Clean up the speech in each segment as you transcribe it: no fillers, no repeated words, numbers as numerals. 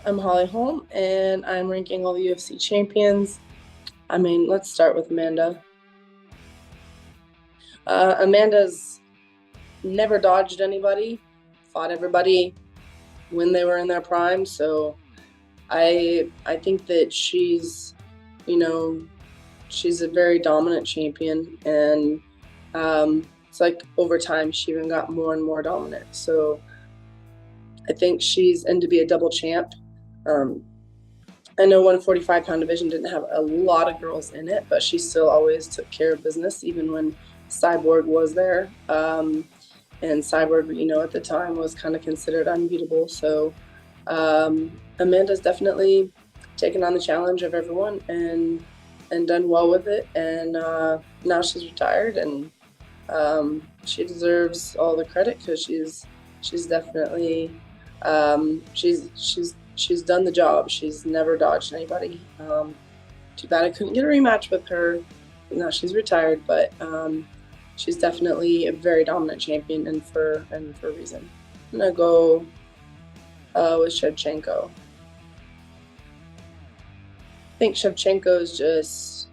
I'm Holly Holm, and I'm ranking all the UFC champions. Let's start with Amanda. Amanda's never dodged anybody, fought everybody when they were in their prime. So I think that she's a very dominant champion, and it's like over time she even got more and more dominant. So I think and to be a double champ. I know 145-pound division didn't have a lot of girls in it, but she still always took care of business, even when Cyborg was there. And Cyborg, at the time was kind of considered unbeatable. So Amanda's definitely taken on the challenge of everyone and done well with it. And now she's retired, and she deserves all the credit because she's definitely she's done the job. She's never dodged anybody. Too bad I couldn't get a rematch with her. Now she's retired, but she's definitely a very dominant champion, and for a reason. I'm gonna go with Shevchenko. I think Shevchenko is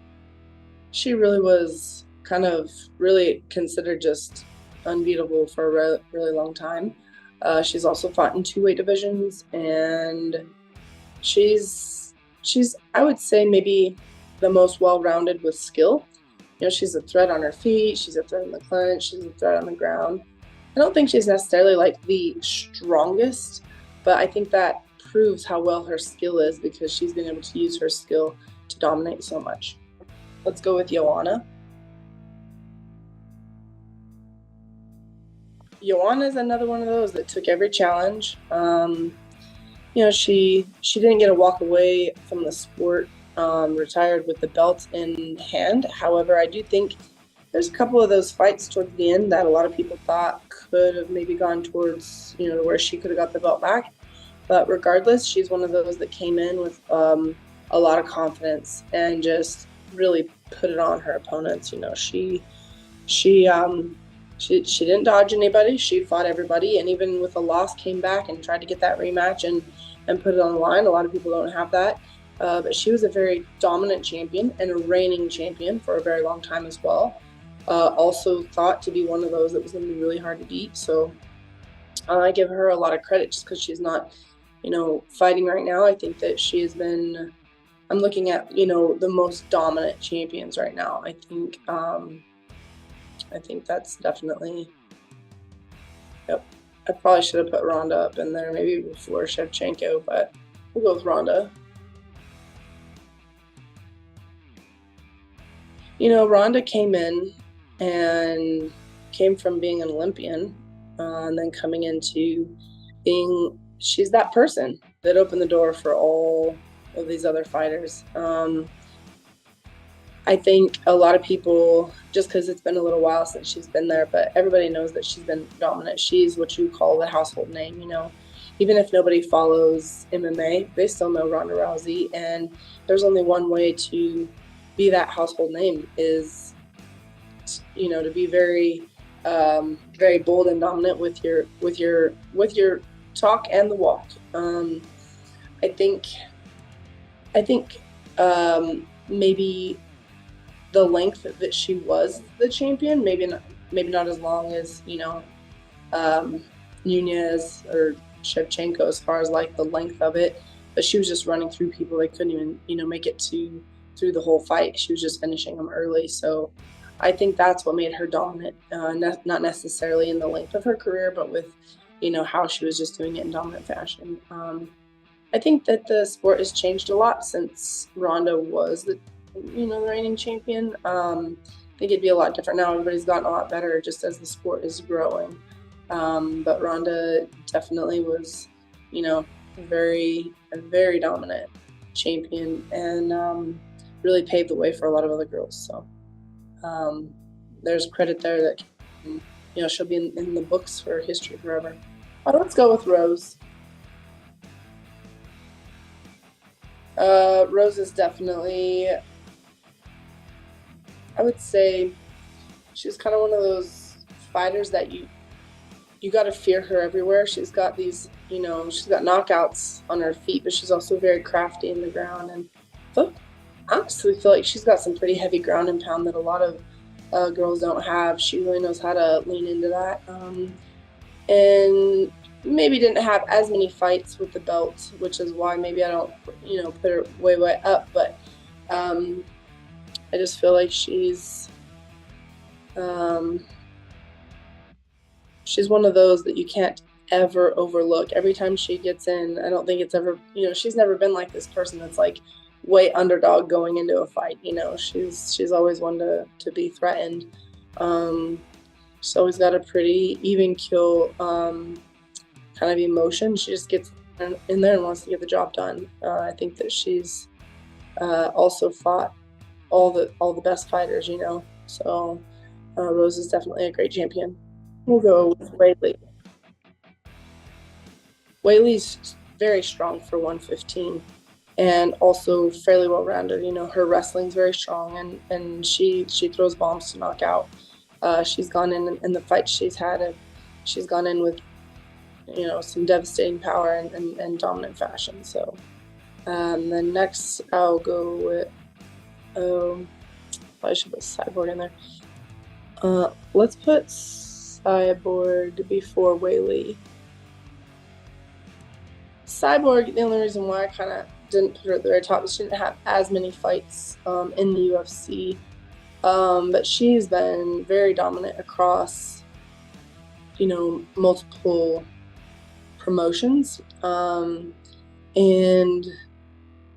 she really was kind of really considered just unbeatable for a really long time. She's also fought in 2 weight divisions, and she's I would say maybe the most well-rounded with skill. She's a threat on her feet, she's a threat in the clinch, she's a threat on the ground. I don't think she's necessarily like the strongest, but I think that proves how well her skill is because she's been able to use her skill to dominate so much. Let's go with Joanna. Joanna is another one of those that took every challenge. She didn't get a walk away from the sport, retired with the belt in hand. However, I do think there's a couple of those fights towards the end that a lot of people thought could have maybe gone towards, where she could have got the belt back. But regardless, she's one of those that came in with a lot of confidence and just really put it on her opponents. She didn't dodge anybody. She fought everybody, and even with a loss, came back and tried to get that rematch and put it on the line. A lot of people don't have that, but she was a very dominant champion and a reigning champion for a very long time as well. Also thought to be one of those that was going to be really hard to beat. So I give her a lot of credit just because she's not, fighting right now. I think that she has been. I'm looking at the most dominant champions right now. I think that's definitely, yep. I probably should have put Ronda up in there maybe before Shevchenko, but we'll go with Ronda. Ronda came in and came from being an Olympian and then coming into she's that person that opened the door for all of these other fighters. I think a lot of people, just because it's been a little while since she's been there, but everybody knows that she's been dominant. She's what you call the household name, Even if nobody follows MMA, they still know Ronda Rousey. And there's only one way to be that household name is, to be very, very bold and dominant with your talk and the walk. I think maybe the length that she was the champion, maybe not as long as Nunes or Shevchenko as far as like the length of it, but she was just running through people. They couldn't even make it through the whole fight. She was just finishing them early. So I think that's what made her dominant, not necessarily in the length of her career, but with how she was just doing it in dominant fashion. I think that the sport has changed a lot since Ronda was the reigning champion. I think it'd be a lot different now. Everybody's gotten a lot better just as the sport is growing. But Ronda definitely was, a very dominant champion and really paved the way for a lot of other girls. So there's credit there that, she'll be in the books for history forever. Let's go with Rose. Rose is definitely, I would say, she's kind of one of those fighters that you got to fear her everywhere. She's got these she's got knockouts on her feet, but she's also very crafty in the ground. And I honestly feel like she's got some pretty heavy ground and pound that a lot of girls don't have. She really knows how to lean into that. And maybe didn't have as many fights with the belt, which is why maybe I don't, put her way, way up. But I just feel like she's one of those that you can't ever overlook. Every time she gets in, I don't think it's ever, she's never been like this person that's like way underdog going into a fight. She's always one to be threatened. She's always got a pretty even keel kind of emotion. She just gets in there and wants to get the job done. I think that she's also fought all the best fighters, So Rose is definitely a great champion. We'll go with Weili. Weili's very strong for 115 and also fairly well-rounded. Her wrestling's very strong and she throws bombs to knock out. She's gone in the fights she's had, she's gone in with, some devastating power and dominant fashion. So then next I'll go with, I should put Cyborg in there. Let's put Cyborg before Weili. Cyborg, the only reason why I kind of didn't put her at the very top is she didn't have as many fights in the UFC, but she's been very dominant across, multiple promotions, and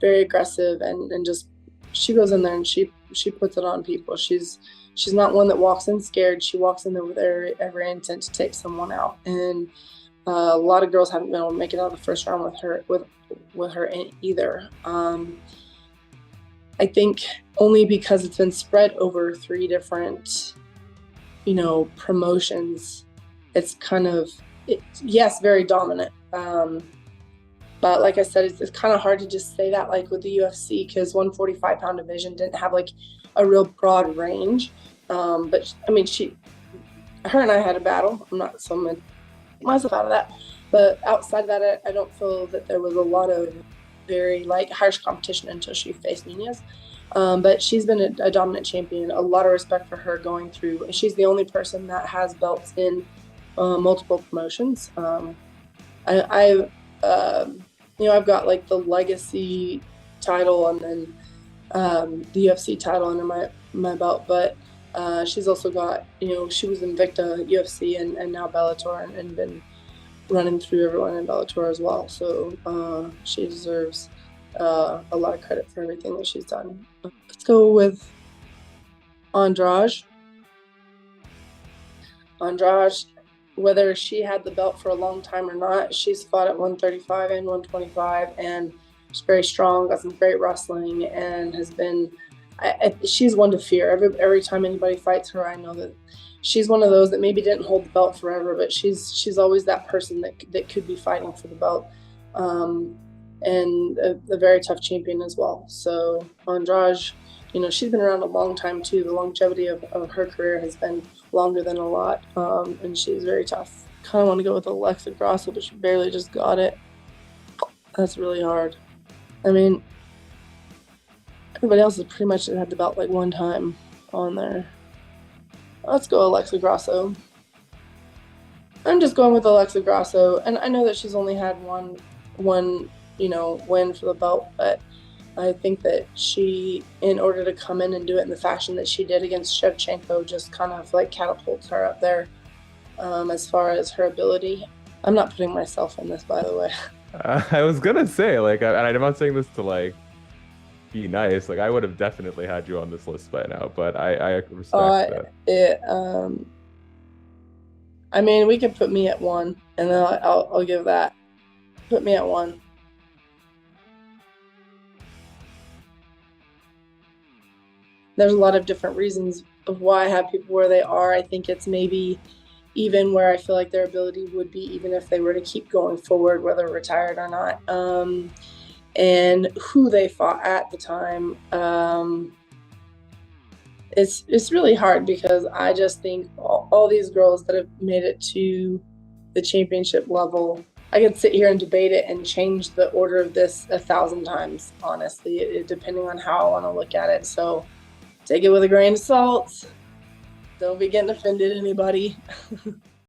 very aggressive and just she goes in there and she puts it on people. She's not one that walks in scared. She walks in there with every intent to take someone out. And a lot of girls haven't been able to make it out of the first round with her either. I think only because it's been spread over 3 different, promotions. It's kind of, yes, very dominant. But like I said, it's kind of hard to just say that like with the UFC because 145-pound division didn't have like a real broad range. But I mean, her and I had a battle. I'm not so myself out of that. But outside of that, I don't feel that there was a lot of very like harsh competition until she faced Nunes. But she's been a dominant champion. A lot of respect for her going through. She's the only person that has belts in multiple promotions. I've got like the legacy title and then the UFC title under my belt, but she's also got, she was Invicta UFC and now Bellator and been running through everyone in Bellator as well. So she deserves a lot of credit for everything that she's done. Let's go with Andrade. Whether she had the belt for a long time or not, she's fought at 135 and 125 and she's very strong, got some great wrestling, and has been, she's one to fear. Every time anybody fights her, I know that she's one of those that maybe didn't hold the belt forever, but she's always that person that could be fighting for the belt, and a very tough champion as well. So Andrade, she's been around a long time too. The longevity of her career has been longer than a lot, and she's very tough. Kind of want to go with Alexa Grasso, but she barely just got it. That's really hard. I mean, everybody else has pretty much had the belt like one time on there. Let's go Alexa Grasso. I'm just going with Alexa Grasso, and I know that she's only had one win for the belt, but I think that she, in order to come in and do it in the fashion that she did against Shevchenko, just kind of like catapults her up there as far as her ability. I'm not putting myself in this, by the way. I was gonna say, and I'm not saying this to be nice. I would have definitely had you on this list by now, but I respect that. I mean, we could put me at 1, and then I'll give that. Put me at 1. There's a lot of different reasons of why I have people where they are. I think it's maybe even where I feel like their ability would be, even if they were to keep going forward, whether retired or not, and who they fought at the time. It's really hard because I just think all these girls that have made it to the championship level I could sit here and debate it and change the order of this 1,000 times, honestly, depending on how I want to look at it. So take it with a grain of salt. Don't be getting offended, anybody.